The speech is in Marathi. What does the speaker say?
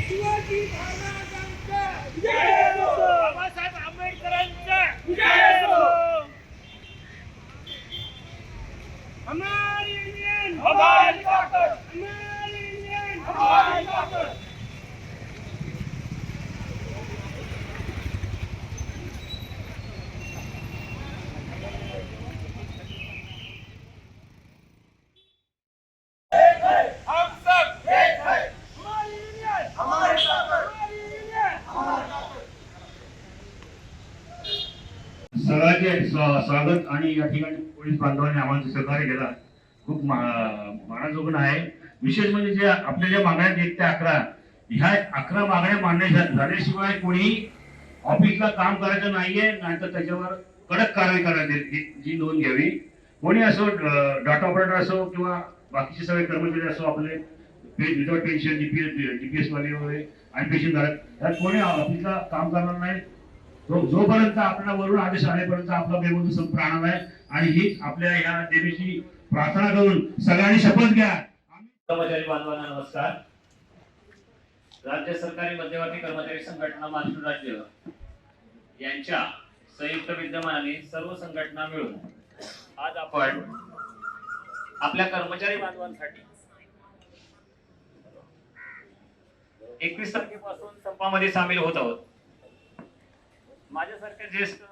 शिवाजी महाराजांचा जय हो, बाबासाहेब आंबेडकरांचा जय हो। हमारी यूनियन हमारी ताकत, हमारी यूनियन हमारी ताकत। हम सब एक है, हमारी यूनियन हमारी ताकत, हमारी यूनियन हमारी ताकत। सगळ्यांचे स्वागत आणि या ठिकाणी पोलीस बांधवांनी आम्हाला सहकार्य केला खूप मानाजोगण आहे। विशेष म्हणजे जे आपल्या ज्या मागण्या 1 ते 11 ह्या 11 मागण्या मान्य झाल्याशिवाय कोणी ऑफिसला काम करायचं नाहीये, नाहीतर त्याच्यावर कडक कारवाई करायची जी नोंद घ्यावी। कोणी असो, डाटा ऑपरेटर असो किंवा बाकीचे सगळे कर्मचारी असो, आपले विदाउट पेन्शन जीपीएस वाले वगैरे आणि पेन्शन धारक, त्यात कोणी ऑफिसला काम करणार नाही जोपर्यंत आपल्याला वरून आदेश आलेपर्यंत आपला बेबंदू राहणार आहे। आणि हीच आपल्या या देवीची प्रार्थना करून सगळ्यांनी शपथ घ्या। कर्मचारी बांधवांना नमस्कार। राज्य सरकारी मध्यवर्ती कर्मचारी संघटना महाराष्ट्र राज्य यांच्या संयुक्त विद्यमानाने सर्व संघटना मिळून आज आपण आपल्या कर्मचारी बांधवांसाठी 31 तारखेपासून संपामध्ये सामील होत आहोत। माझ्यासारख्या ज्येष्ठ